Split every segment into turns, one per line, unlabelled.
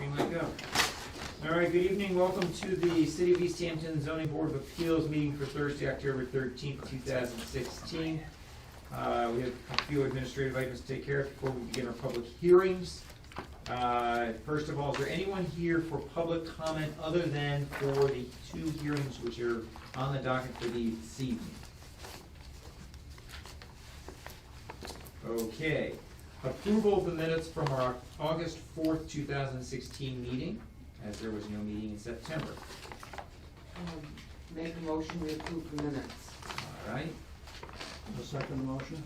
Everything might go. All right, good evening. Welcome to the City of East Hampton Zoning Board of Appeals meeting for Thursday, October 13th, 2016. We have a few administrative items to take care of before we begin our public hearings. First of all, is there anyone here for public comment other than for the two hearings which are on the docket for this evening? Okay. Approval of the minutes from our August 4th, 2016 meeting, as there was no meeting in September.
Make a motion, we approve the minutes.
All right.
A second motion?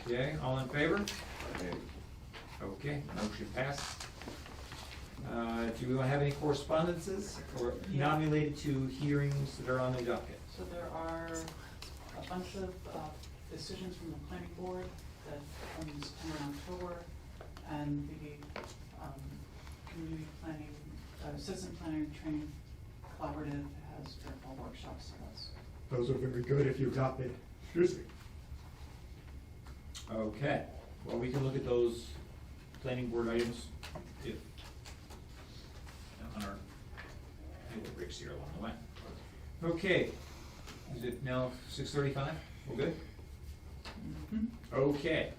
Okay, all in favor? Okay, motion passed. Do we have any correspondences or non-related to hearings that are on the docket?
So there are a bunch of decisions from the planning board that from September and October, and the community planning, citizen planning training collaborative has their fall workshops, so that's.
Those are very good if you got it. Excuse me.
Okay, well, we can look at those planning board items if, on our little breaks here along the way. Okay, is it now 6:35? We're good? Okay,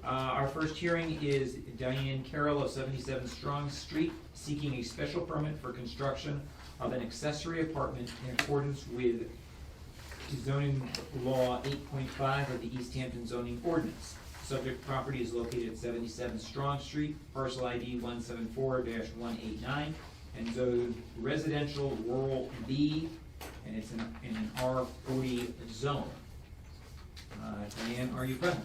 our first hearing is Diane Carroll of 77 Strong Street, seeking a special permit for construction of an accessory apartment in accordance with zoning law 8.5 of the East Hampton zoning ordinance. Subject property is located at 77 Strong Street, parcel ID 174-189, and zoned residential rural B, and it's in an R40 zone. Diane, are you present?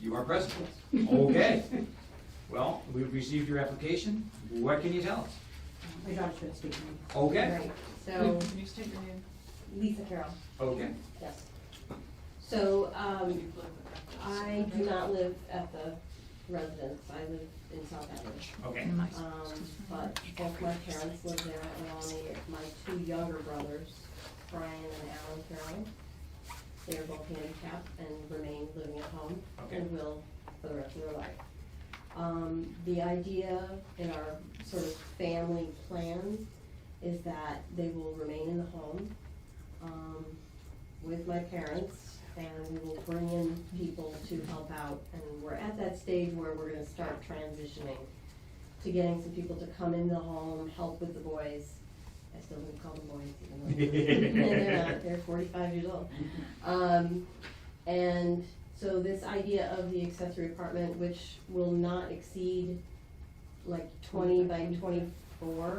You are present. Okay. Well, we've received your application. What can you tell us?
My daughter's been speaking.
Okay.
Right, so,
Can you state your name?
Lisa Carroll,
Okay.
yes. So,
Do you live at
I do not live at the residence, I live in South Village.
Okay.
But both my parents live there, along with my two younger brothers, Brian and Alan Carroll. They are both handicapped and remain living at home
Okay.
and will for the rest of their life. The idea in our sort of family plan is that they will remain in the home with my parents, and we will bring in people to help out. And we're at that stage where we're gonna start transitioning to getting some people to come in the home, help with the boys. I still don't call them boys, even though they're not, they're 45 years old. And so this idea of the accessory apartment, which will not exceed like 20 by 24,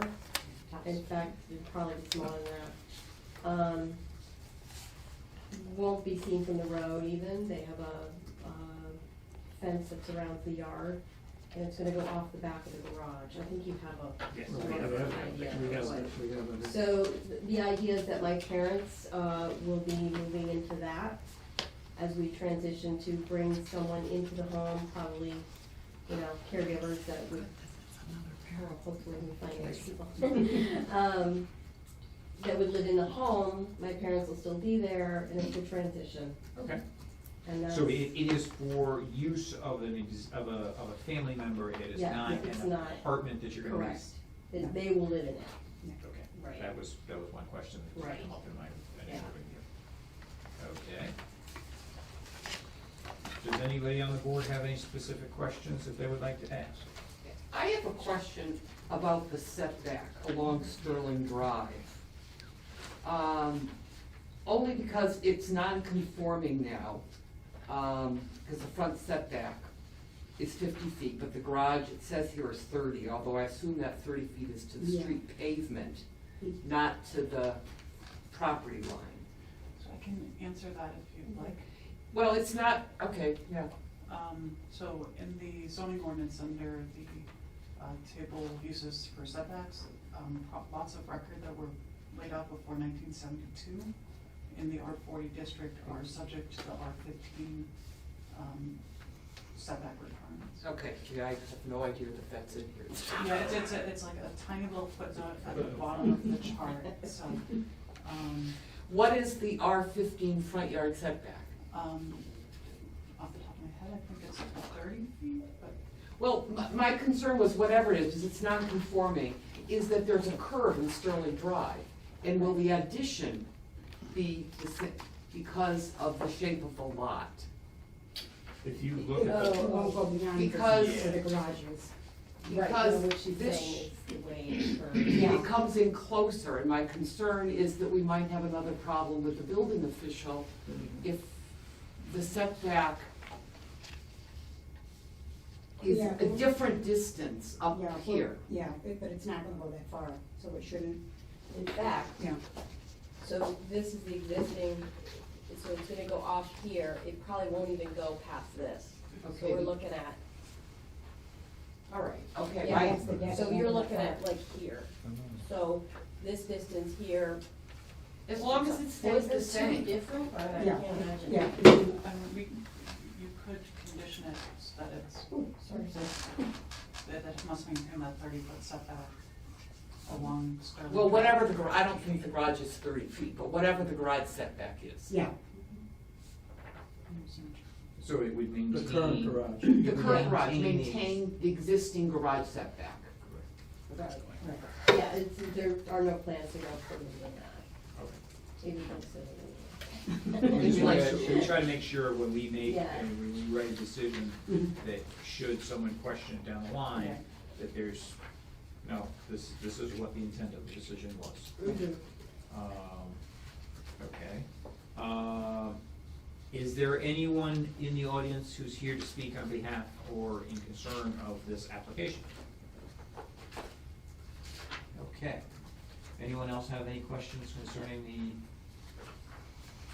in fact, it'd probably be smaller than that. Won't be seen from the road even. They have a fence that surrounds the yard, and it's gonna go off the back of the garage. I think you have a
Yes.
sort
We have
of
that.
idea
We
of
have
what.
that. We have that.
So the idea is that my parents will be moving into that as we transition to bring someone into the home, probably, caregivers that would, hopefully we find nice people. That would live in the home. My parents will still be there, and it's a transition.
Okay.
And that's,
So it is for use of of a family member, it is
Yeah,
not
it's
an
not.
apartment that you're gonna
Correct.
lease?
They will live in it.
Okay,
Right.
that was one question that
Right.
came up in my initial review. Okay. Does anybody on the board have any specific questions that they would like to ask?
I have a question about the setback along Sterling Drive. Only because it's non-conforming now, because the front setback is 50 feet, but the garage, it says here is 30, although I assume that 30 feet is to the
Yeah.
street pavement, not to the property line.
So I can answer that if you'd like.
Well, it's not, okay, yeah.
So in the zoning ordinance under the table of uses for setbacks, lots of record that were laid out before 1972 in the R40 district are subject to the R15 setback requirements.
Okay, yeah, I have no idea that that's in here.
Yeah, it's like a tiny little footnote at the bottom of the chart, so,
What is the R15 front yard setback?
off the top of my head, I think it's 30 feet, but
Well, my concern was whatever it is, because it's non-conforming, is that there's a curve in Sterling Drive. And will the addition be because of the shape of the lot?
If you look at
It
the,
won't go beyond
Because-
where the garage is.
Right,
Because
no, what she's
this-
saying is the way it's for.
Yeah.
It comes in closer, and my concern is that we might have another problem with the building official if the setback is
Yeah.
a different distance up
Yeah, well,
here.
Yeah, but it's not gonna go that far, so it shouldn't,
In fact,
yeah.
so this is the existing, so it's gonna go off here, it probably won't even go past this. So
Okay.
we're looking at,
All right, okay.
Yeah,
I-
that's the deck.
so you're looking at like here. So this distance here.
As long as it
Was
stays the
this too
same.
different? I
Yeah.
can't imagine.
Yeah.
You could condition it so that it's,
Ooh, sorry.
that it must maintain that 30-foot setback along Sterling.
Well,
Drive.
whatever the, I don't think the garage is 30 feet, but whatever the garage setback is.
Yeah,
so it would maintain.
The current garage.
The current garage,
Maintain-
maintain the existing garage setback.
Right.
right.
Yeah, it's, there are no plans to go further than that.
Okay.
Even though it's
We
Would you
try
like
to- we try to make sure when we make,
Yeah.
and when we write a decision,
Mhm.
that should someone question it down the line,
Okay.
that there's, no, this is what the intent of the decision was.
Mm-hmm.
Okay. Is there anyone in the audience who's here to speak on behalf or in concern of this application? Okay. Anyone else have any questions concerning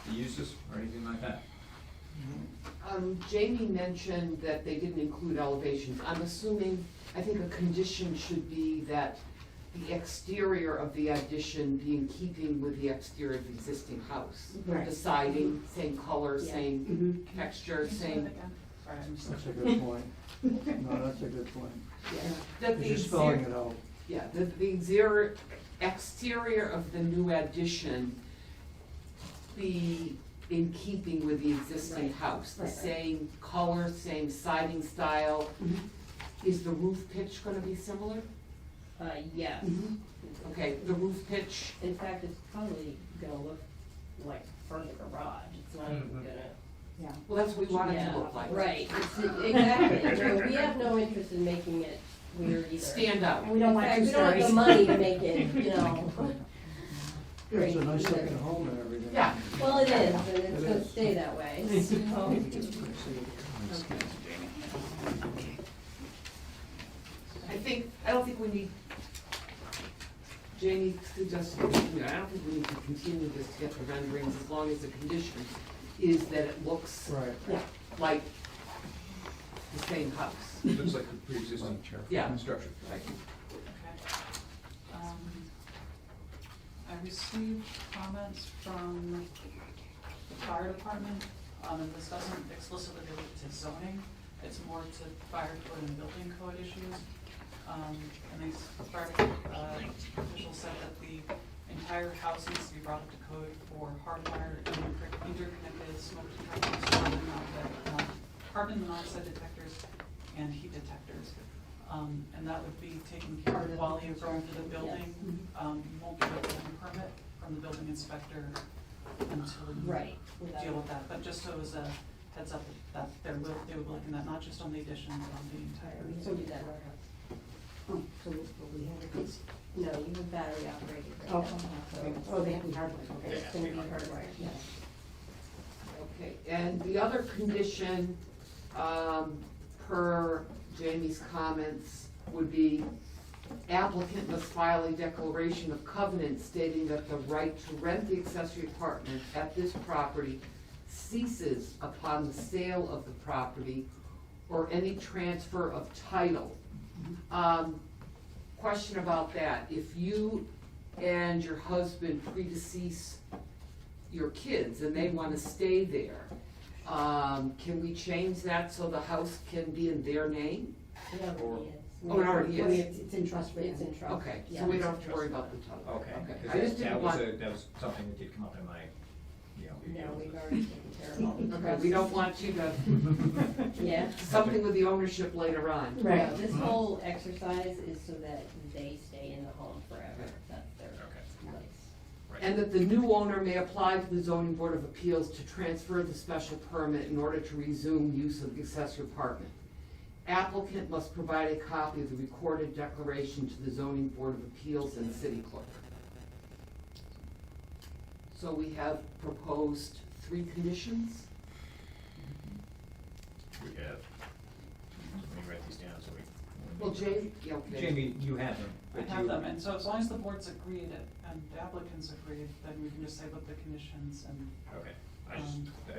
the uses or anything like that?
Jamie mentioned that they didn't include elevations. I'm assuming, I think a condition should be that the exterior of the addition be in keeping with the exterior of the existing house.
Right.
The siding, same color,
Yeah.
same
Mhm.
texture,
Can you say that
same.
again? Sorry, I missed
That's a
that.
good point. No, that's a good point.
That the
You're spelling
exterior-
it out.
Yeah, the exterior of the new addition be in keeping with the existing
Right.
house. The
Right.
same color, same siding style.
Mhm.
Is the roof pitch gonna be similar?
Yes.
Mhm.
Okay, the roof pitch,
In fact, it's probably gonna look like for the garage, it's not even
Mhm.
gonna.
Yeah.
well, that's what we want it
Yeah,
to look like.
Right, exactly, no, we have no interest in making it weird either.
Stand out.
And we don't
In
want
fact,
two
we don't have the
stories.
money to make it, you know.
It's a
great
nice
either.
looking home and everything.
Yeah.
Well, it is, and it's
It
gonna
is.
stay that way,
I don't think we need, Jamie suggested, I don't think we need to continue this to get the renderings as long as the condition is that it looks
Right.
Yeah.
like the same house.
Looks like a pre-existing
Yeah.
structure.
Right.
Okay. I received comments from the fire department, and this doesn't explicitly relate to zoning, it's more to fire code and building code issues. And these fire officials said that the entire house needs to be brought up to code for hardwired and interconnected smoke detectors, carbon monoxide detectors, and heat detectors. And that would be taken care of while you're going through the building. You won't get a building permit from the building inspector until you
right.
deal with that. But just so as a heads up, that they would be looking at not just on the addition, but on the entire.
We can do that in our house.
Oh, so we have a piece.
No, you have battery operated
Oh,
right now.
okay. Oh, they have to be hardwired, okay.
It's gonna be hardwired, yes.
Okay, and the other condition, per Jamie's comments, would be applicant must file a declaration of covenant stating that the right to rent the accessory apartment at this property ceases upon the sale of the property or any transfer of title. Question about that, if you and your husband predecease your kids and they wanna stay there, can we change that so the house can be in their name?
It already is.
Oh, it already
I mean,
is?
it's in trust right
It's
now.
in trust.
Okay,
Yeah.
so we don't have to worry about the title.
Okay,
I
because
just
that
didn't
was
want,
that was something that did come up in my Yeah.
No, we've already taken care of all the
Okay, we don't want you to,
Yeah.
something with the ownership later on.
Right, this whole exercise is so that they stay in the home forever, that's their
Okay.
place.
Right.
And that the new owner may apply to the zoning board of appeals to transfer the special permit in order to resume use of the accessory apartment. Applicant must provide a copy of the recorded declaration to the zoning board of appeals and city clerk. So we have proposed 3 conditions.
We have, let me write these down so we.
Well, Jamie, yeah, okay.
Jamie, you have them.
I
but
have
you-
them, and so as long as the board's agreed and the applicants agreed, then we can just say what the conditions and,
Okay, I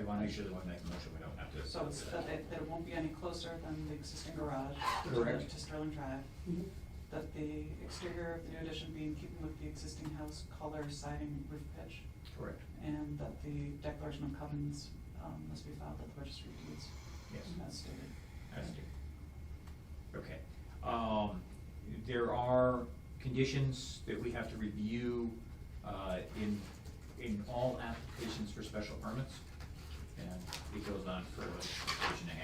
wanna make sure that when we make the motion, we don't have to.
so it's that it won't be any closer than the existing garage
Correct.
to Sterling Drive.
Mhm.
That the exterior of the new addition be in keeping with the existing house color, siding, roof pitch,
Correct,
and that the declaration of covenants must be filed at the registry of deeds.
yes.
As stated.
Has to. Okay, there are conditions that we have to review, in all applications for special permits. And it goes on for like a page and a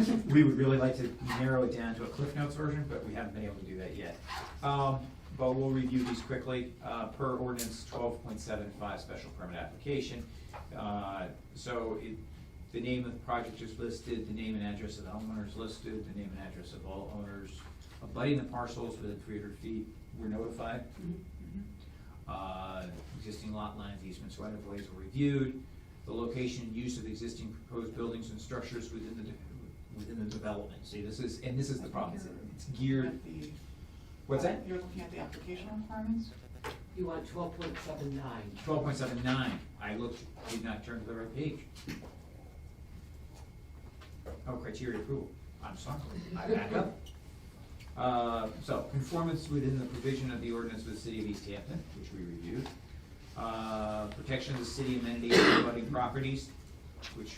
half. We would really like to narrow it down to a Cliff Notes version, but we haven't been able to do that yet. But we'll review these quickly, per ordinance 12.75 special permit application. The name of the project is listed, the name and address of the homeowner is listed, the name and address of all owners abutting the parcels within 300 feet were notified. Existing lot lines, easements, right of ways were reviewed. The location and use of existing proposed buildings and structures within the development. See, this is the problem, it's geared,
At the-
what's that?
You're looking at the application requirements?
You want 12.79.
12.79, I looked, did not turn to the right page. Oh, criteria approval, I'm sorry, I back up. So, conformance within the provision of the ordinance with the city of East Hampton, which we reviewed. Protection of the city amenities and abutting properties, which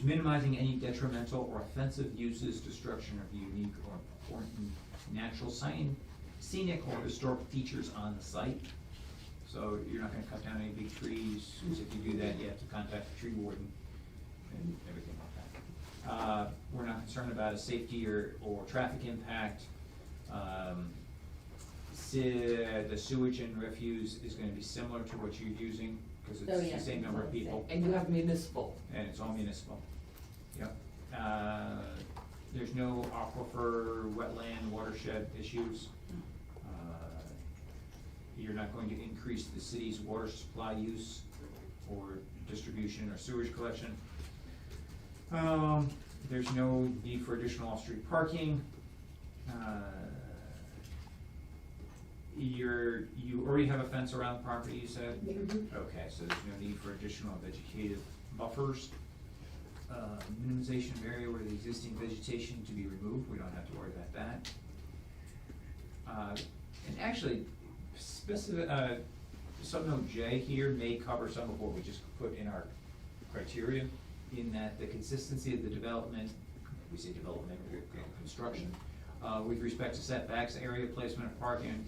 minimizing any detrimental or offensive uses, destruction of unique or important natural scenic or historic features on the site. So you're not gonna cut down any big trees, because if you do that, you have to contact the tree warden and everything like that. We're not concerned about a safety or traffic impact. The sewage and refuse is gonna be similar to what you're using, because
Oh,
it's
yeah,
the same number of
it's all the
people.
And you have municipal.
And it's all municipal. Yep. There's no aquifer, wetland, watershed issues. You're not going to increase the city's water supply use or distribution or sewage collection. There's no need for additional off-street parking. You already have a fence around the property, you said? Okay, so there's no need for additional vegetative buffers. Minimization of area where the existing vegetation to be removed, we don't have to worry about that. And actually, subnote J here may cover some of what we just put in our criteria, in that the consistency of the development, we say development, construction, with respect to setbacks, area placement of parking,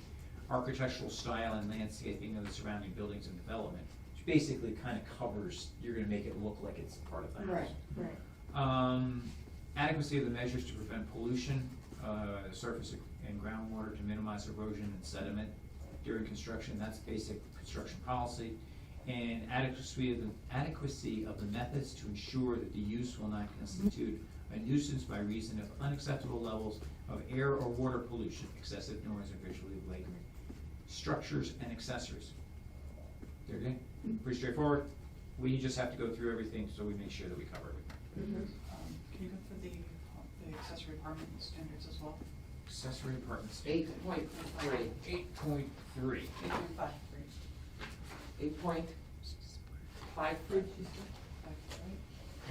architectural style and landscaping of the surrounding buildings and development, which basically kind of covers, you're gonna make it look like it's part of the house.
Right.
Adequacy of the measures to prevent pollution, surface and groundwater to minimize erosion and sediment during construction, that's basic construction policy. And adequacy of the methods to ensure that the use will not constitute a nuisance by reason of unacceptable levels of air or water pollution, excessive noise, or visually flagrant structures and accessories. There you go. Pretty straightforward. We just have to go through everything so we make sure that we cover everything.
Can you go through the accessory apartment standards as well?
Accessory apartments.
8.3.
8.3.
8.53.
8.53.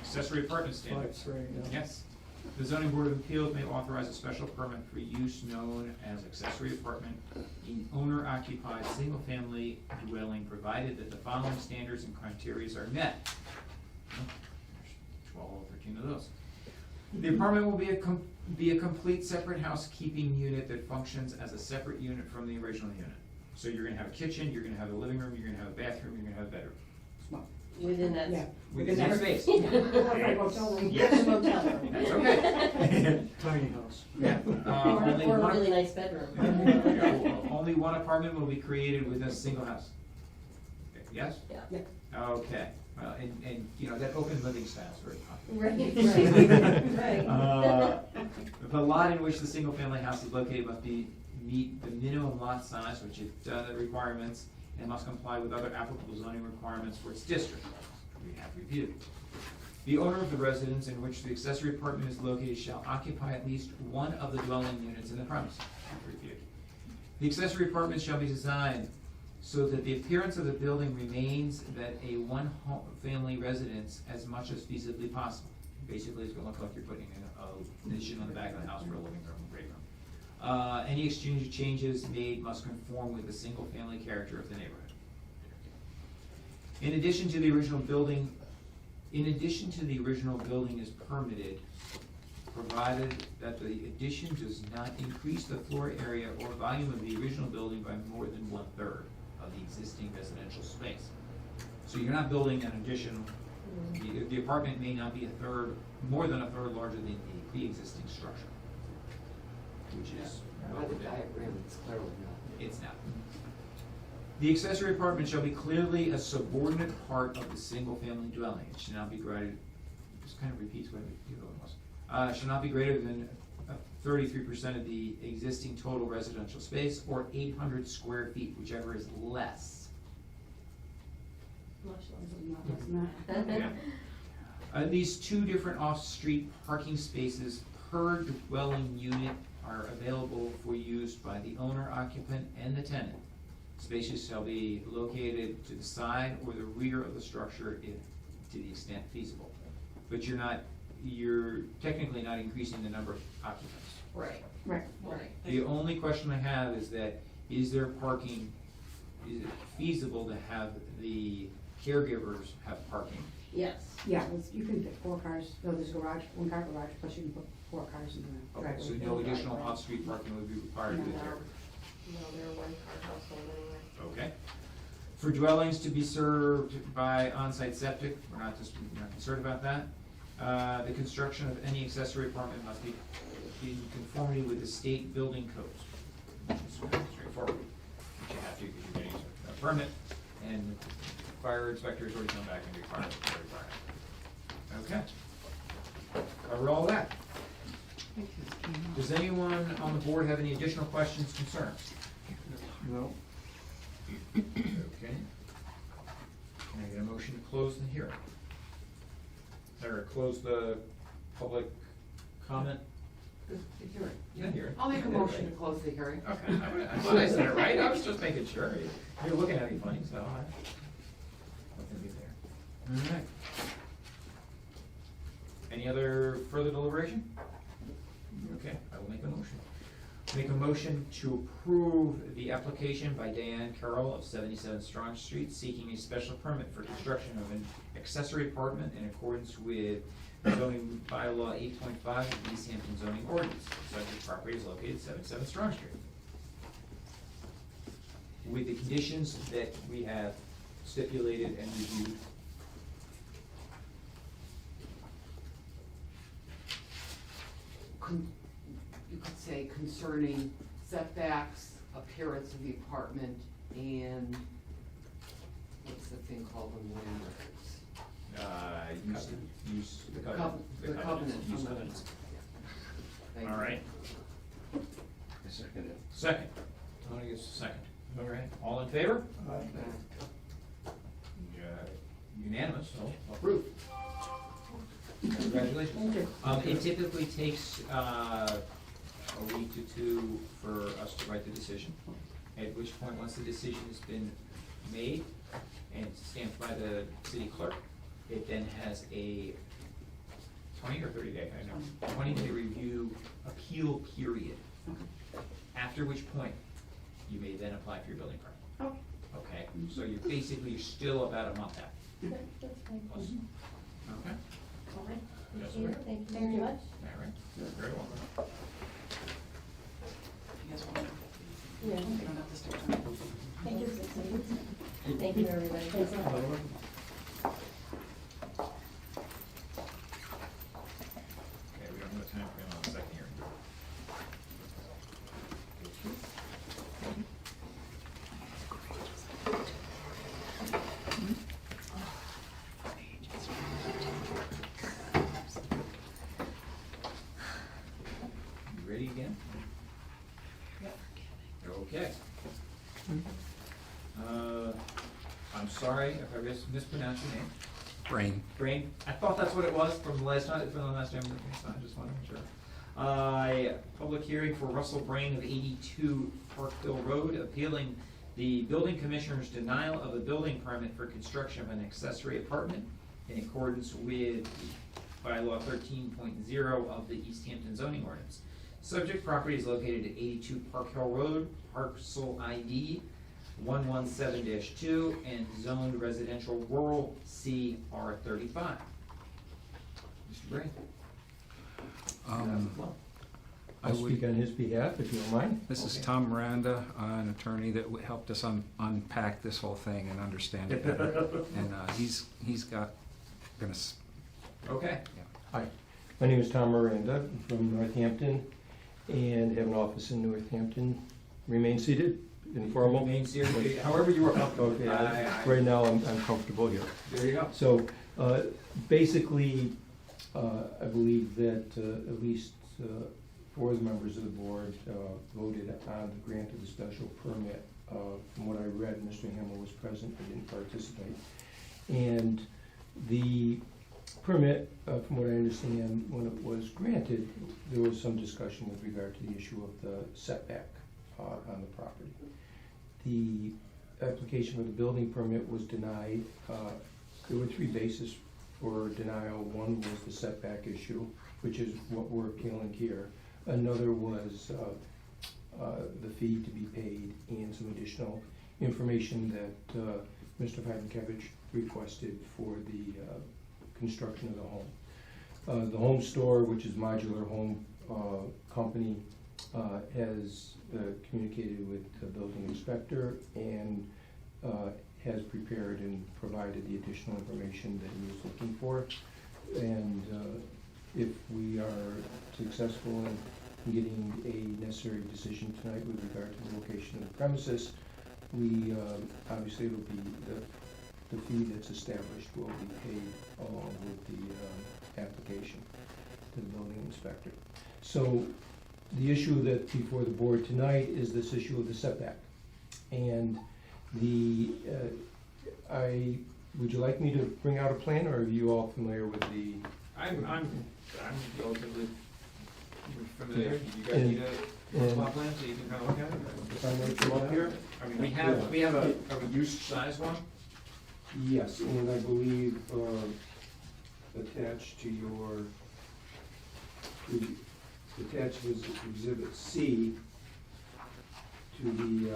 Accessory apartment standards.
5.3, yeah.
Yes. The zoning board of appeals may authorize a special permit for use known as accessory apartment in owner-occupied, single-family dwelling, provided that the following standards and criteria are met. There's 12 or 13 of those. The apartment will be a complete separate housekeeping unit that functions as a separate unit from the original unit. So you're gonna have a kitchen, you're gonna have a living room, you're gonna have a bathroom, you're gonna have a bedroom.
Small.
Within that.
Yeah.
Within that space.
Like a motel room.
Yes.
Motel room.
That's okay.
Tiny house.
Yeah, only
Or a
one,
really nice bedroom.
only one apartment will be created within a single house. Yes?
Yeah.
Yeah.
Okay, well, and, you know, that open living style is very popular.
Right, right.
The lot in which the single-family house is located must meet the minimum lot size, which it does the requirements, and must comply with other applicable zoning requirements for its district. We have reviewed. The owner of the residence in which the accessory apartment is located shall occupy at least one of the dwelling units in the premise. Have reviewed. The accessory apartment shall be designed so that the appearance of the building remains that a one-family residence as much as feasibly possible. Basically, it's gonna look like you're putting in an addition on the back of the house for a living room and great room. Any exchange changes made must conform with the single-family character of the neighborhood. In addition to the original building is permitted, provided that the addition does not increase the floor area or volume of the original building by more than 1/3 of the existing residential space. So you're not building an addition, the apartment may not be more than a third larger than the pre-existing structure, which is.
By the diagram, it's clearly not.
It's not. The accessory apartment shall be clearly a subordinate part of the single-family dwelling. It should not be greater, this kind of repeats what the other one was. Shall not be greater than 33% of the existing total residential space, or 800 square feet, whichever is less.
It's not.
Yeah. At least 2 different off-street parking spaces per dwelling unit are available for use by the owner, occupant, and the tenant. Spaces shall be located to the side or the rear of the structure to the extent feasible. But you're technically not increasing the number of occupants.
Right,
Right.
right.
The only question I have is that, is there parking, is it feasible to have the caregivers have parking?
Yes.
Yeah, you can fit 4 cars, no, there's a garage, 1 car garage, plus you can put 4 cars in the
Okay,
driveway.
so no additional off-street parking would be required with
No,
there.
no, they're a one-car household anyway.
Okay. For dwellings to be served by on-site septic, we're not concerned about that. The construction of any accessory apartment must be in conformity with the state building codes, which is straightforward, which you have to, because you're getting a permit, and the fire inspector's already come back and required it. Okay. Cover all that. Does anyone on the board have any additional questions, concerns?
No.
Okay. Can I get a motion to close the hearing? Or close the public comment?
The hearing.
Yeah, hearing.
I'll make a motion to close the hearing.
Okay, I thought I said it right, I was just making sure. You're looking at me funny, so nothing to be there. All right. Any other further deliberation? Okay, I will make a motion. Make a motion to approve the application by Diane Carroll of 77 Strong Street, seeking a special permit for construction of an accessory apartment in accordance with zoning bylaw 8.5 of the East Hampton zoning ordinance. The subject property is located 77 Strong Street. With the conditions that we have stipulated and reviewed.
You could say concerning setbacks, appearance of the apartment, and what's the thing called in land records?
Use the
The
covenant.
the covenant.
Use
on the-
covenants.
Thank
All
you.
right. Second. Tony gets a second. All right. All in favor? Unanimous, so approved. Congratulations.
Thank you.
It typically takes a week to 2 for us to write the decision, at which point, once the decision has been made and stamped by the city clerk, it then has a 20 or 30 day, I don't know, 20-day review appeal period. After which point, you may then apply for your building permit.
Oh.
Okay, so you're still about a month out.
Okay, that's fine.
Plus. Okay,
All right,
Yes,
appreciate it,
sir.
thank you very much.
all right, very welcome.
You guys want to,
Yeah.
you don't have to stick to it.
Thank you, everybody.
Thanks a lot.
Okay, we don't have time for him on the second hearing. You ready again? Okay. I'm sorry if I mispronounced your name. Brain. I thought that's what it was from the last time, so I just wanted to make sure. Public hearing for Russell Brain of 82 Parkville Road, appealing the building commissioner's denial of a building permit for construction of an accessory apartment in accordance with bylaw 13.0 of the East Hampton zoning ordinance. Subject property is located at 82 Park Hill Road, parcel ID 117-2, and zoned residential rural CR35. Mr. Brain.
I
I'll speak
would,
on his behalf, if you don't mind.
this is
Okay.
Tom Miranda, an attorney that helped us unpack this whole thing and understand it better. And he's
Okay.
Hi, my name is Tom Miranda, I'm from Northampton, and have an office in Northampton. Remain seated, informal.
Remain seated, however you are comfortable.
Okay, right now I'm comfortable here.
There you go.
So, basically, I believe that at least 4 of the members of the board voted on the grant of the special permit. From what I read, Mr. Hamel was present, but didn't participate. And the permit, from what I understand, when it was granted, there was some discussion with regard to the issue of the setback on the property. The application for the building permit was denied. There were 3 bases for denial. One was the setback issue, which is what we're appealing here. Another was the fee to be paid and some additional information that Mr. Vadenkevich requested for the construction of the home. The home store, which is Modular Home Company, has communicated with the building inspector and has prepared and provided the additional information that he was looking for. And if we are successful in getting a necessary decision tonight with regard to the location of the premises, we, obviously it'll be, the fee that's established will be paid along with the application to the building inspector. So the issue that's before the board tonight is this issue of the setback. And the, would you like me to bring out a plan, or are you all familiar with the?
I'm relatively familiar. You guys
And-
need a plot plan so you can kind of look at it?
If I may come up here?
I mean, we have a use size one.
Yes, and I believe attached to your, attached is Exhibit C to the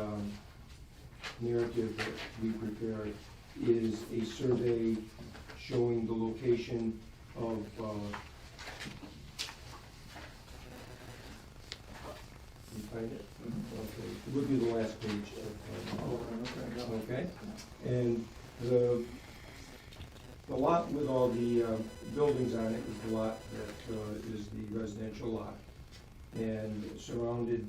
narrative that we prepared is a survey showing the location of, you find it? Okay, it would be the last page of, okay? And the lot with all the buildings on it is the lot that is the residential lot, and surrounded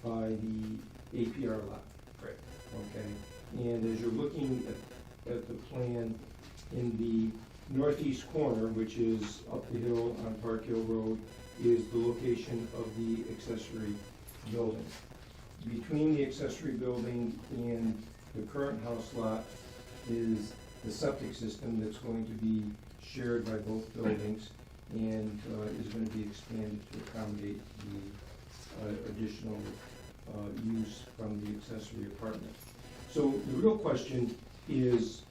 by the APR lot.
Right.
Okay, and as you're looking at the plan, in the northeast corner, which is up the hill on Park Hill Road, is the location of the accessory building. Between the accessory building and the current house lot is the septic system that's going to be shared by both buildings and is going to be expanded to accommodate the additional use from the accessory apartment. So the real question is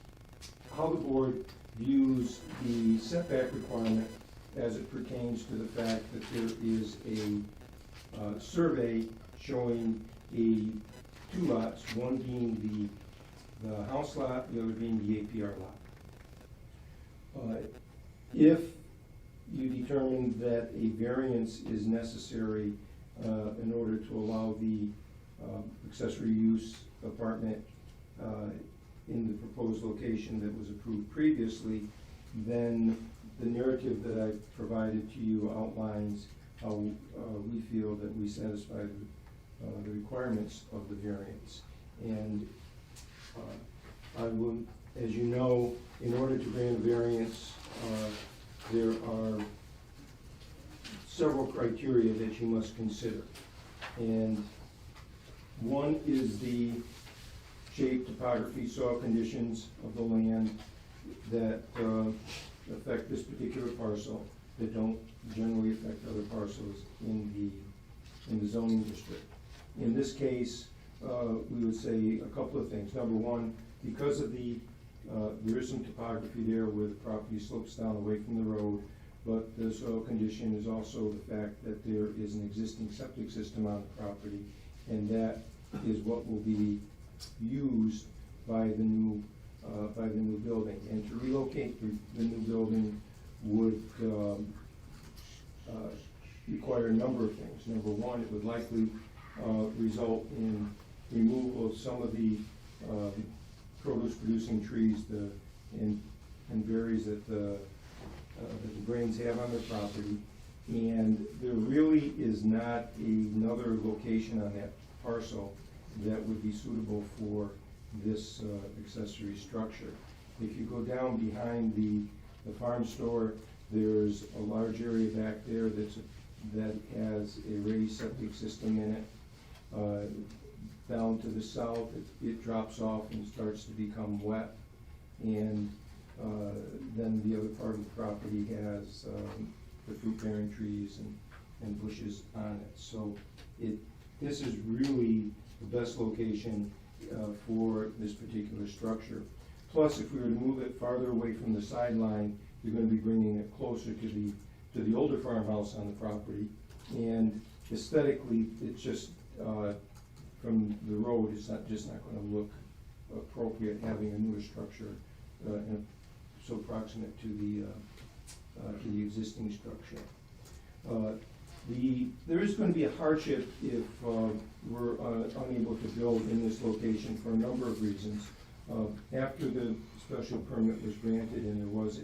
how the board views the setback requirement as it pertains to the fact that there is a survey showing two lots, one being the house lot, the other being the APR lot. If you determine that a variance is necessary in order to allow the accessory use apartment in the proposed location that was approved previously, then the narrative that I provided to you outlines how we feel that we satisfy the requirements of the variance. And I will, as you know, in order to grant a variance, there are several criteria that you must consider. And one is the shape, topography, soil conditions of the land that affect this particular parcel, that don't generally affect other parcels in the zoning district. In this case, we would say a couple of things. Number one, because of there is some topography there where the property slopes down away from the road, but the soil condition is also the fact that there is an existing septic system on the property, and that is what will be used by the new building. And to relocate the new building would require a number of things. Number one, it would likely result in removal of some of the produce-producing trees and berries that the Brains have on their property. And there really is not another location on that parcel that would be suitable for this accessory structure. If you go down behind the farm store, there's a large area back there that has a raised septic system in it. Down to the south, it drops off and starts to become wet. And then the other part of the property has the fruit-bearing trees and bushes on it. So this is really the best location for this particular structure. Plus, if we were to move it farther away from the sideline, you're going to be bringing it closer to the older farmhouse on the property. And aesthetically, it's just from the road, it's just not going to look appropriate having a newer structure so proximate to the existing structure. There is going to be a hardship if we're unable to build in this location for a number of reasons. After the special permit was granted and there was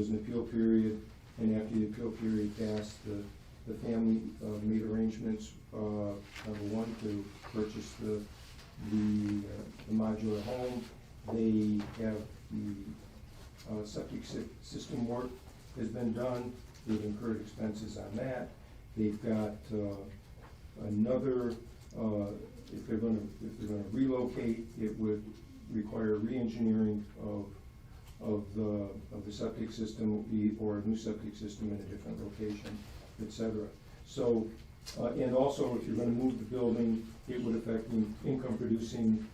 an appeal period, and after the appeal period passed, the family made arrangements, number one, to purchase the modular home. They have the septic system work has been done. They've incurred expenses on that. They've got another. If they're going to relocate, it would require re-engineering of the septic system, or a new septic system in a different location, etc. So, and also, if you're going to move the building, it would affect the income-producing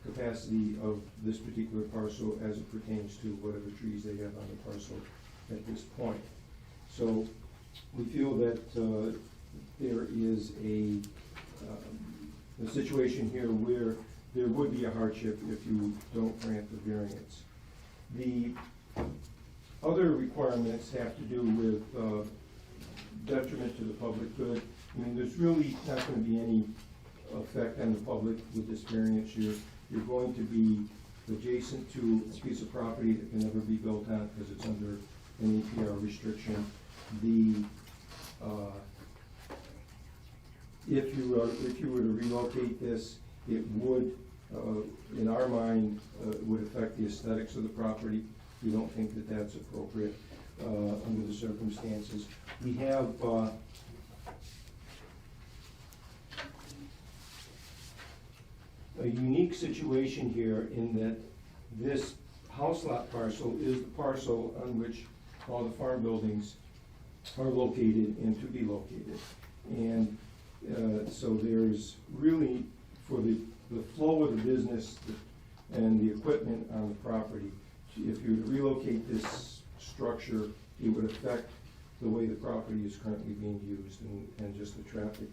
capacity of this particular parcel as it pertains to whatever trees they have on the parcel at this point. So, we feel that there is a situation here where there would be a hardship if you don't grant the variance. The other requirements have to do with detriment to the public good. I mean, there's really not going to be any effect on the public with this variance. You're going to be adjacent to a piece of property that can never be built on because it's under an APR restriction. If you were to relocate this, it would, in our mind, would affect the aesthetics of the property. We don't think that that's appropriate under the circumstances. We have a unique situation here in that this house lot parcel is the parcel on which all the farm buildings are located and to be located. And so there's really, for the flow of the business and the equipment on the property, if you relocate this structure, it would affect the way the property is currently being used and just the traffic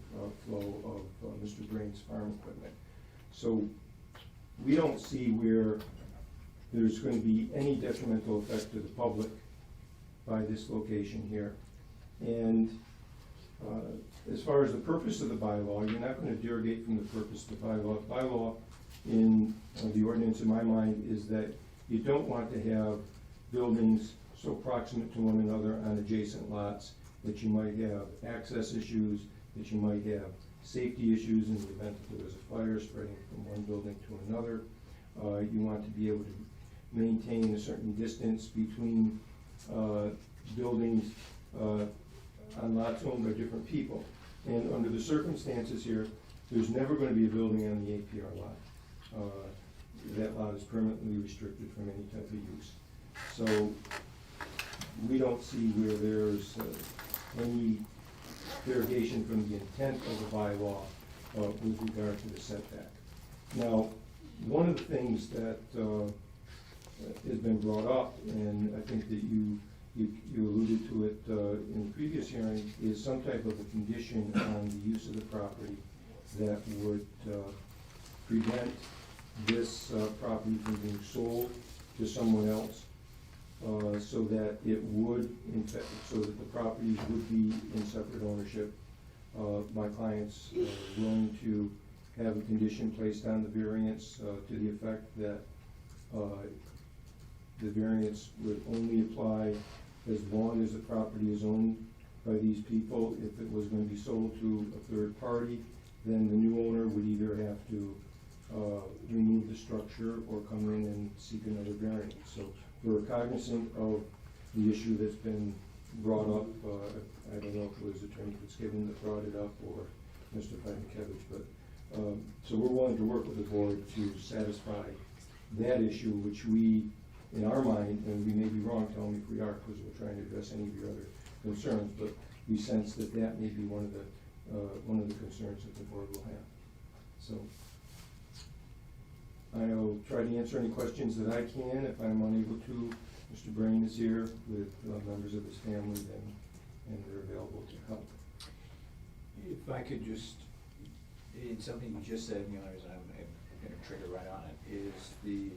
flow of Mr. Brain's farm equipment. So we don't see where there's going to be any detrimental effect to the public by this location here. And As far as the purpose of the bylaw, you're not gonna derogate from the purpose of the bylaw. Bylaw in the ordinance, in my mind, is that you don't want to have buildings so proximate to one another on adjacent lots that you might have access issues, that you might have safety issues in the event that there was a fire spreading from one building to another. You want to be able to maintain a certain distance between buildings on lots owned by different people. And under the circumstances here, there's never going to be a building on the APR lot. That lot is permanently restricted from any type of use. So we don't see where there's any derogation from the intent of the bylaw with regard to the setback. Now, one of the things that has been brought up, and I think that you alluded to it in the previous hearing, is some type of a condition on the use of the property that would prevent this property from being sold to someone else, so that it would, in fact, so that the properties would be in separate ownership. My client's willing to have a condition placed on the variance to the effect that the variance would only apply as long as the property is owned by these people. If it was going to be sold to a third party, then the new owner would either have to remove the structure or come in and seek another variance. So we're cognizant of the issue that's been brought up. I don't know if it was Attorney Fitzgibbon that brought it up or Mr. Pankevich, but so we're willing to work with the board to satisfy that issue, which we, in our mind, and we may be wrong, tell me if we are, because we're trying to address any of your other concerns, but we sense that that may be one of the concerns that the board will have. So I'll try to answer any questions that I can. If I'm unable to, Mr. Brain is here with members of his family, and they're available to help.
If I could just, in something you just said, the only reason I'm going to trigger right on it, is the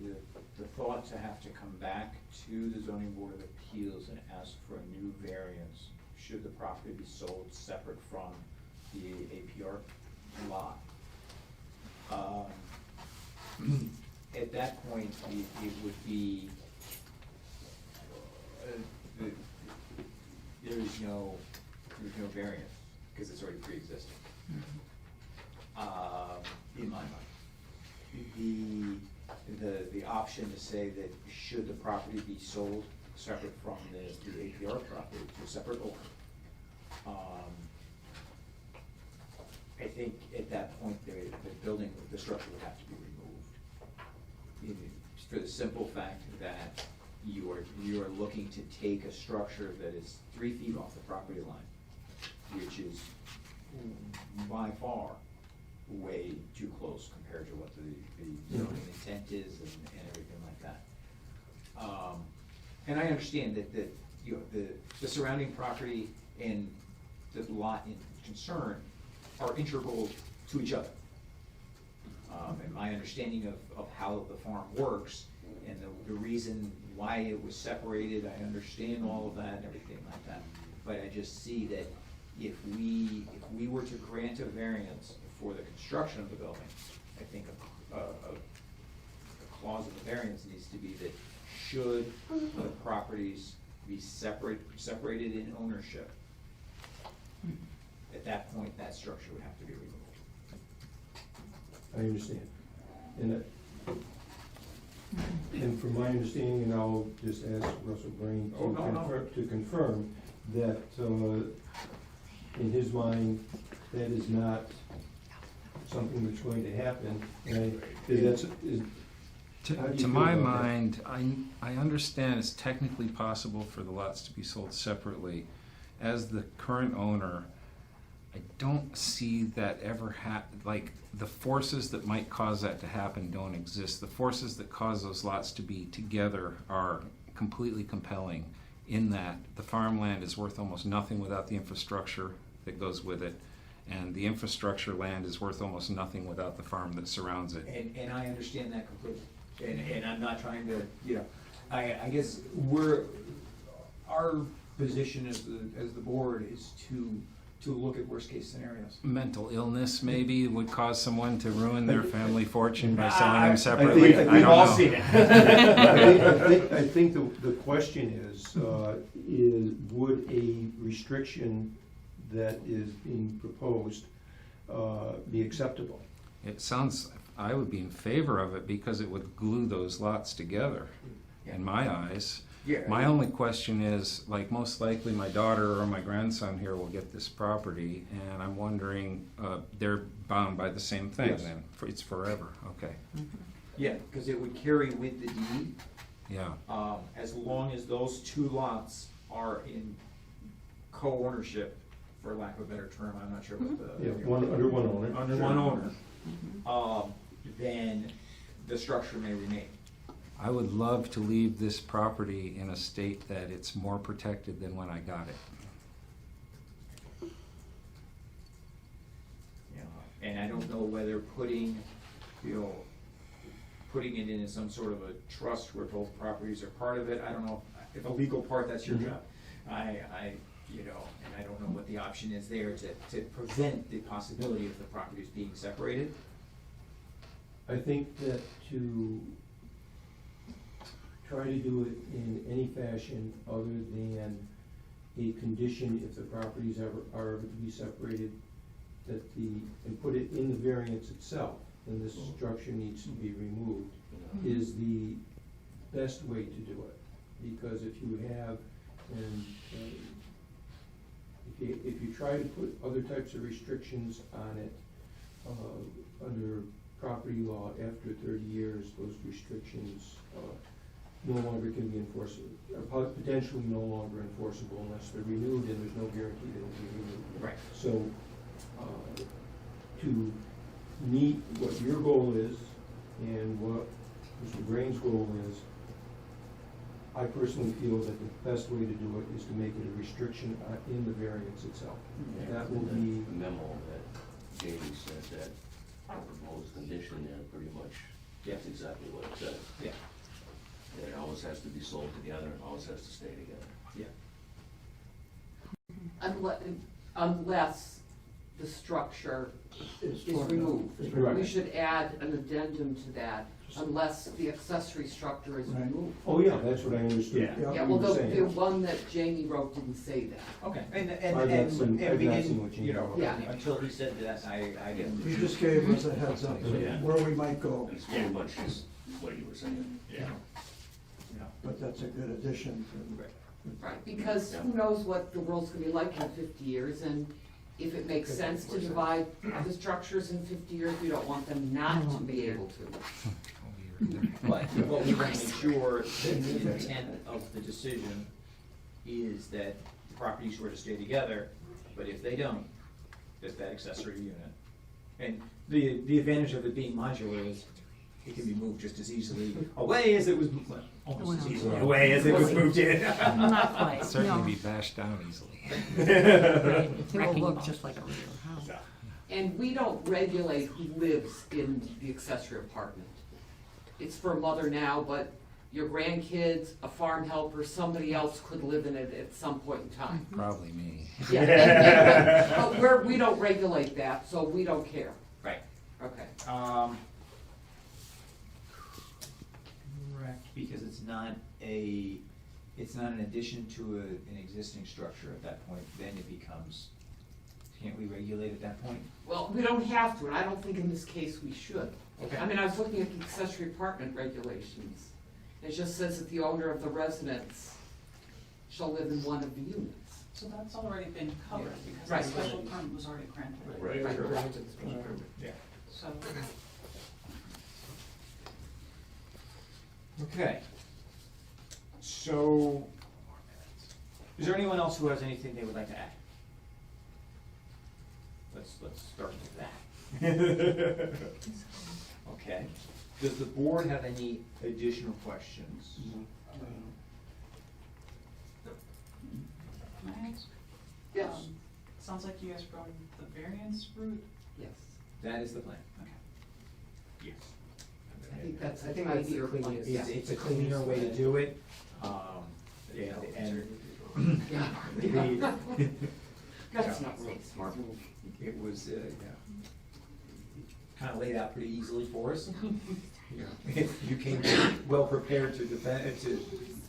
thought to have to come back to the zoning board of appeals and ask for a new variance should the property be sold separate from the APR lot. At that point, it would be, there's no variance, because it's already pre-existing. In my mind, the option to say that should the property be sold separate from the APR property to a separate owner, I think at that point the structure would have to be removed. For the simple fact that you are looking to take a structure that is 3 feet off the property line, which is by far way too close compared to what the zoning intent is and everything like that. And I understand that the surrounding property and the lot in concern are integral to each other. And my understanding of how the farm works and the reason why it was separated, I understand all of that and everything like that. But I just see that if we were to grant a variance for the construction of the building, I think a clause of the variance needs to be that should the properties be separated in ownership, at that point, that structure would have to be removed.
I understand. And from my understanding, and I'll just ask Russell Brain to confirm that in his mind, that is not something that's going to happen. And
To my mind, I understand it's technically possible for the lots to be sold separately. As the current owner, I don't see that ever like, the forces that might cause that to happen don't exist. The forces that cause those lots to be together are completely compelling, in that the farmland is worth almost nothing without the infrastructure that goes with it, and the infrastructure land is worth almost nothing without the farm that surrounds it.
And I understand that completely. And I'm not trying to, I guess our position as the board is to
to look at worst-case scenarios.
Mental illness maybe would cause someone to ruin their family fortune by
I
selling them
think-
separately. I
We've
don't
all
know.
seen it.
I think the question is would a restriction that is being proposed be acceptable?
It sounds, I would be in favor of it because it would glue those lots together, in my eyes.
Yeah.
My only question is, like, most likely my daughter or my grandson here will get this property, and I'm wondering, they're bound by the same thing
Yes.
then? It's forever, okay,
Yeah, because it would carry with the deed,
yeah.
as long as those two lots are in co-ownership, for lack of a better term, I'm not sure what the.
Yeah, under one owner.
Under one owner, then the structure may remain.
I would love to leave this property in a state that it's more protected than when I got it.
You know, and I don't know whether putting it in some sort of a trust where both properties are part of it, I don't know if a legal part, that's your job. And I don't know what the option is there to prevent the possibility of the properties being separated.
I think that to try to do it in any fashion other than a condition, if the properties are to be separated, and put it in the variance itself, then this structure needs to be removed, is the best way to do it. Because if you have, if you try to put other types of restrictions on it, under property law, after 30 years, those restrictions no longer can be enforceable, potentially no longer enforceable unless they're renewed, and there's no guarantee that it'll be renewed.
Right.
So, to meet what your goal is and what Mr. Grain's goal is, I personally feel that the best way to do it is to make it a restriction in the variance itself. That will be,
The memo that Jamie said that proposed condition there, pretty much, that's exactly what it says.
Yeah.
That it always has to be sold together and always has to stay together.
Yeah.
Unless the structure
It's
is
torn down.
removed.
It's
Right.
We should add an addendum to that, unless the accessory structure is
Right.
removed.
oh yeah, that's what I understood.
Yeah.
Yeah,
you
well,
were
the
saying.
one that Jamie wrote didn't say that.
Okay,
I've not seen-
and we
I've not seen
didn't,
what you
you know,
wrote.
Yeah.
until he said that, I didn't.
He just gave us a heads up
Yeah.
where we might go,
And it's pretty much just what you were saying.
Yeah.
but that's a good addition to.
Right, because who knows what the world's gonna be like in 50 years, and if it makes sense to divide the structures in 50 years, we don't want them not to be able to.
But we want to make sure that the intent of the decision is that the properties were to stay together, but if they don't, that accessory unit. And the advantage of it being modular is it can be moved just as easily away as it was, well, almost as easily away as it was moved in.
Not quite,
Certainly
no.
be bashed down easily.
It will look just like a regular house.
And we don't regulate who lives in the accessory apartment. It's for a mother now, but your grandkids, a farm helper, somebody else could live in it at some point in time.
Probably me.
Yeah, but we don't regulate that, so we don't care.
Right.
Okay.
Correct, because it's not an addition to an existing structure at that point, then it becomes, can't we regulate at that point?
Well, we don't have to, and I don't think in this case we should.
Okay.
I mean, I was looking at the accessory apartment regulations. It just says that the owner of the residence shall live in one of the units.
So that's already been covered, because
Right.
the special permit was already granted.
Right.
Yeah.
So,
Okay. So, is there anyone else who has anything they would like to add? Let's start with that. Okay. Does the board have any additional questions?
can I ask?
Yes.
Sounds like you guys are going the variance route.
Yes.
That is the plan.
Okay.
Yes.
I think that's
I think that's the
ideal.
cleanest.
It's a cleaner way to do it, and
Yeah. That's not really a smart move.
It was, kind of laid out pretty easily for us. You came well prepared to defend, to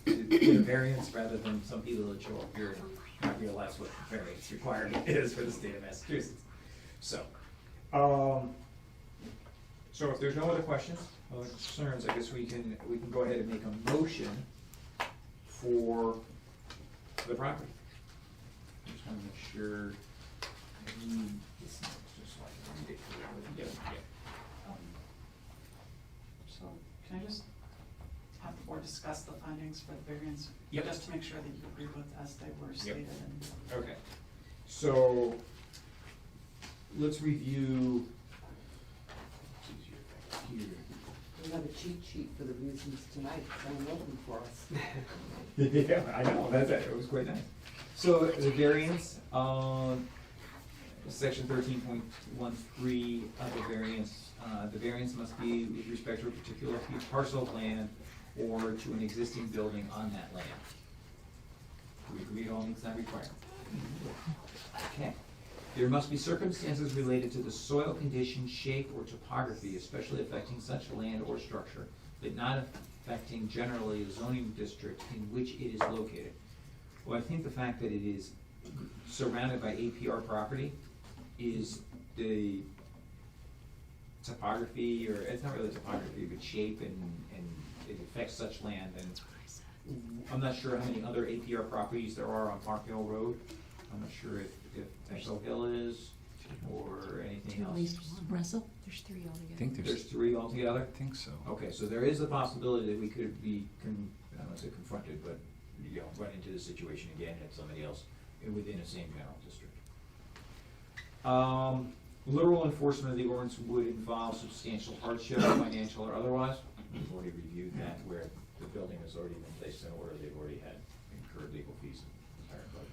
get a variance rather than some people that show up here and not realize what the variance requirement is for the state of Massachusetts. So, so if there's no other questions, other concerns, I guess we can go ahead and make a motion for the property. I just wanna make sure, I need this note just so I can read it clearly. Yeah.
So can I just have the board discuss the findings for the variance?
Yep.
Just to make sure that you agree with as they were stated and.
Okay, so let's review. It's easier back here.
We have a cheat sheet for the reasons tonight, someone opened for us.
Yeah, I know, it was quite nice. So the variance, section 13.13 of the variance must be with respect to a particular parcel of land or to an existing building on that land. Do we agree all meets that requirement? Okay. There must be circumstances related to the soil condition, shape, or topography, especially affecting such land or structure, but not affecting generally the zoning district in which it is located. Well, I think the fact that it is surrounded by APR property is the topography, or it's not really topography, but shape, and it affects such land. And I'm not sure how many other APR properties there are on Park Hill Road. I'm not sure if Echo Hill is, or anything
At
else.
least one. Russell? There's three
I
altogether.
think
There's
there's,
3 altogether?
I think so.
Okay, so there is a possibility that we could be, I don't want to say confronted, but, run into the situation again at somebody else within the same general district. Literal enforcement of the ordinance would involve substantial hardship, financial or otherwise. We've already reviewed that, where the building has already been placed in order, they've already had incurred legal fees and higher costs.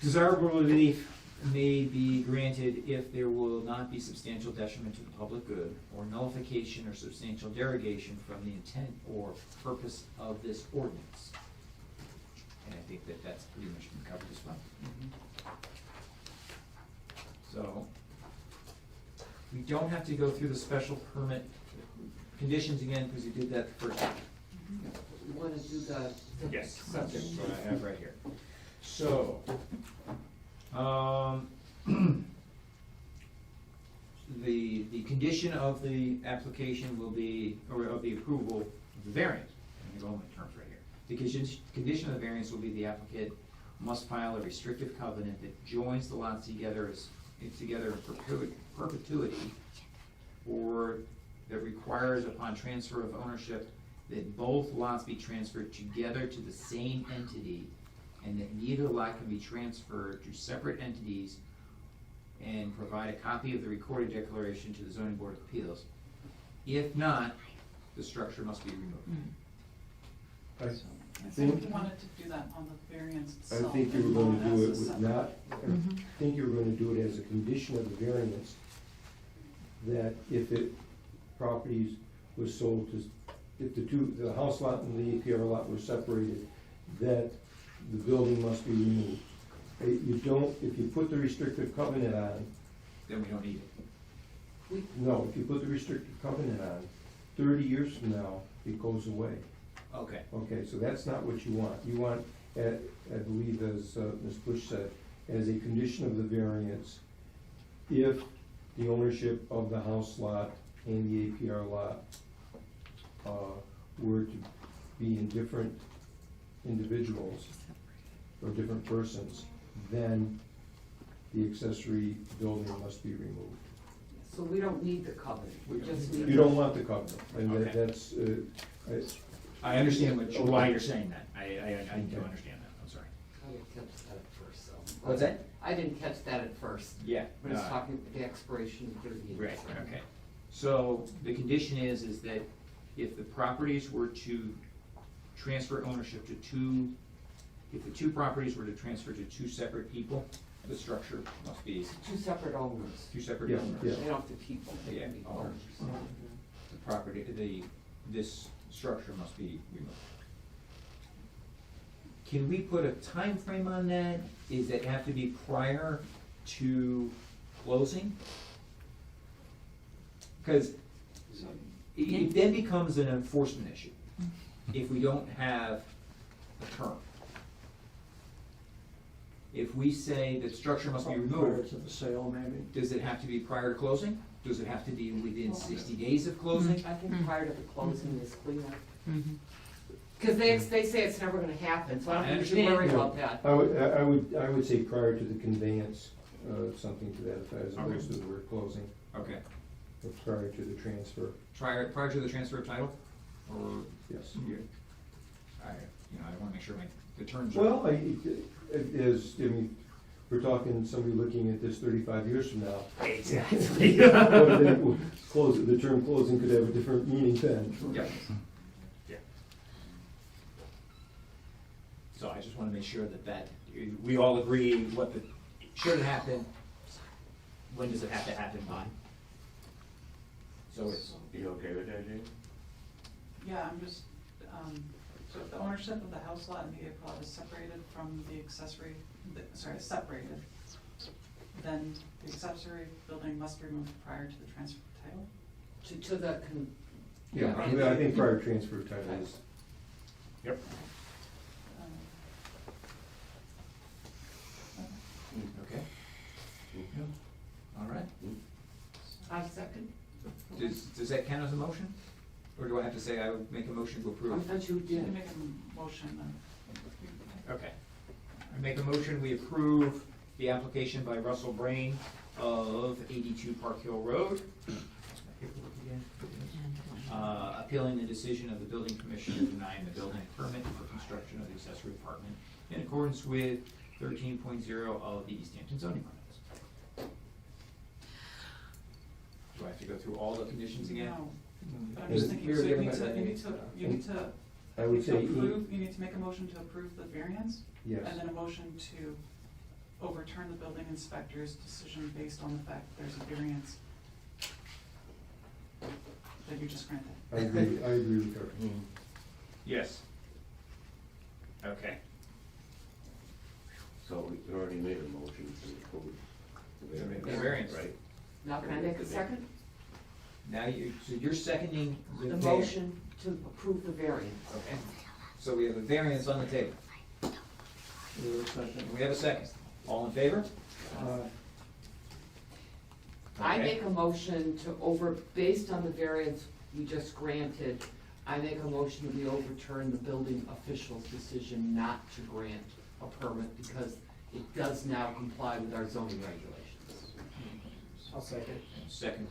Desirable relief may be granted if there will not be substantial detriment to the public good, or nullification or substantial derogation from the intent or purpose of this ordinance. And I think that that's pretty much been covered as well. So, we don't have to go through the special permit conditions again, because you did that first time.
We wanna do the.
Yes, that's what I have right here. So, the condition of the application will be, or of the approval of the variance, and the enrollment terms right here. The condition of the variance will be the applicant must file a restrictive covenant that joins the lots together in perpetuity, or that requires upon transfer of ownership that both lots be transferred together to the same entity, and that neither lot can be transferred to separate entities, and provide a copy of the recorded declaration to the zoning board of appeals. If not, the structure must be removed.
I
I think you wanted to do that on the variance
I
itself.
think you were going to
not
do
as
it
a
with
separate-
not, I think you were going to do it as a condition of the variance, that if properties was sold to, if the house lot and the APR lot were separated, that the building must be removed. You don't, if you put the restrictive covenant on,
Then we don't need it.
no, if you put the restrictive covenant on, 30 years from now, it goes away.
Okay.
Okay, so that's not what you want. You want, I believe as Ms. Bush said, as a condition of the variance, if the ownership of the house lot and the APR lot were to be in different individuals or different persons, then the accessory building must be removed.
So we don't need the covenant, we just need.
You don't want the covenant, and
Okay.
that's,
I understand why you're saying that. I do understand that, I'm sorry.
I didn't catch that at first, so.
What's that?
I didn't catch that at first.
Yeah.
But it's talking about the expiration of 30 years.
Right, okay. So the condition is that if the properties were to transfer ownership to two, if the two properties were to transfer to two separate people, the structure must be
Two separate owners.
two separate
Yeah,
owners.
yeah.
They don't have to people, they
Yeah,
can be
owners.
owners.
The property, this structure must be removed.
can we put a time frame on that? Is it have to be prior to closing? Because it then becomes an enforcement issue if we don't have a term. If we say that structure must be
Prior
removed,
to the sale, maybe.
does it have to be prior to closing? Does it have to be within 60 days of closing?
I think prior to the closing is cleaner.
Mhm.
Because they say it's never gonna happen, so I don't think you should
I
worry
understand.
about that.
I would say prior to the conveyance, something to that effect, as opposed to the word closing,
Okay.
or prior to the transfer,
Prior to the transfer of title? Or,
yes.
I wanna make sure the terms are.
Well, we're talking somebody looking at this 35 years from now.
Exactly.
But then the term closing could have a different meaning then.
Yeah. Yeah. So I just wanna make sure that we all agree what should happen, when does it have to happen by? So it's,
You okay with that, Jane?
Yeah, I'm just, so if the ownership of the house lot and the vehicle lot is separated from the accessory, separated, then the accessory building must be removed prior to the transfer of title?
To the,
Yeah, I think prior transfer of title is,
yep. Okay. All right.
I second.
Does that count as a motion? Or do I have to say I would make a motion to
I
approve?
thought you
You
did.
can make a motion then.
Okay. I make a motion, we approve the application by Russell Brain of 82 Park Hill Road. Appealing the decision of the building commissioner denying the building permit for construction of the accessory apartment in accordance with 13.0 of the East Hampton zoning ordinance. Do I have to go through all the conditions again?
No, but I'm just thinking, so you need to
I would say,
approve, you need to make a motion to approve the variance?
yes.
And then a motion to overturn the building inspector's decision based on the fact that there's a variance that you just granted.
I agree with her.
Yes. Okay.
So we already made a motion to approve
The variance.
right?
Now can I make a second?
Now so you're seconding the
The
variance.
motion to approve the variance.
Okay. So we have a variance on the table. We have a second. All in favor?
I
Okay.
make a motion based on the variance we just granted, I make a motion that we overturn the building official's decision not to grant a permit because it does now comply with our zoning regulations.
I'll second.
Second.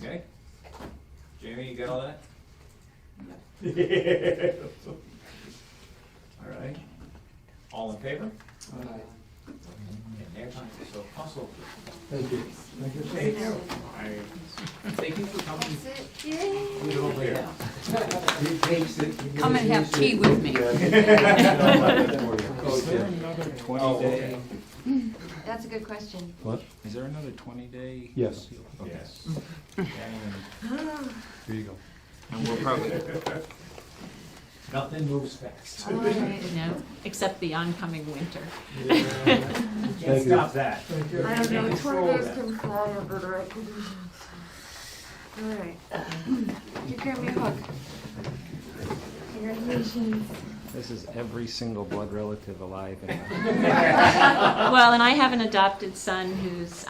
Okay. Jamie, you got all that? All right. All in favor? And their time is so possible.
Thank you.
Thank you. Thank you for coming.
Yay!
Leave it over here.
Come and have tea with me.
Is there another 20-day?
That's a good question.
What?
Is there another 20-day?
Yes.
Okay.
Yes.
Here you go.
And we'll probably,
Nothing moves fast.
No, except the oncoming winter.
Can't stop that.
I don't know,
Control
tornadoes
that.
can fly over the right conditions. All right. Take care of me a hug. Congratulations.
this is every single blood relative alive in the
Well, and I have an adopted son who's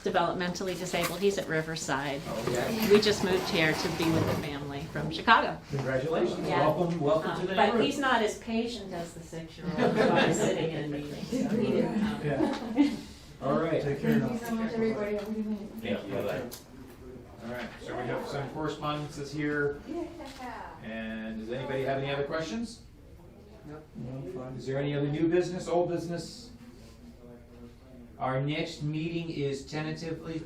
developmentally disabled. He's at Riverside.
Okay.
We just moved here to be with the family from Chicago.
Congratulations.
Yeah.
Welcome to the
But
neighborhood.
he's not as patient as the 6-year-old who I was sitting in a meeting, so he didn't come.
Yeah. All right.
Take care
Thank you
now.
so much, everybody. Have a good night.
Thank you. All right, so we have some correspondences here, and does anybody have any other questions? Is there any other new business, old business? Our next meeting is tentatively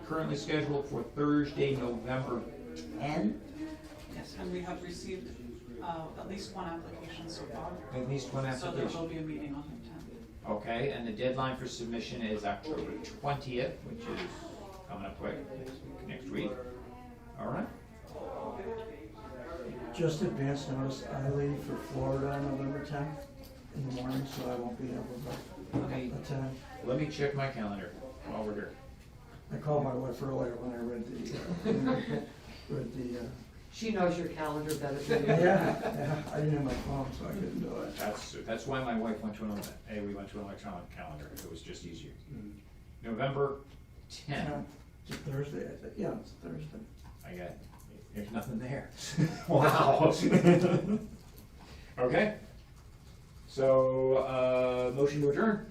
currently scheduled for Thursday, November 10th.
Yes, and we have received at least one application so far.
At least one
So there will
application.
be a meeting on the 10th.
Okay, and the deadline for submission is October 20th, which is coming up quick, next week. All right.
Just advance notice, I leave for Florida on November 10th in the morning, so I won't be able
Let
to
me,
attend.
let me check my calendar while we're here.
I called my wife earlier when I read the,
She knows your calendar better than you.
yeah, I didn't have my phone, so I couldn't do it.
That's why my wife went to we went to an electronic calendar, it was just easier. November 10th,
It's a Thursday, I think, yeah, it's a Thursday.
I got, there's nothing there. Wow. Okay. So, motion to adjourn,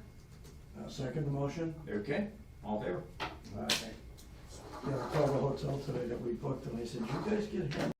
Second the motion?
okay, all in favor?
Yeah, I called the hotel today that we booked, and they said, you guys get here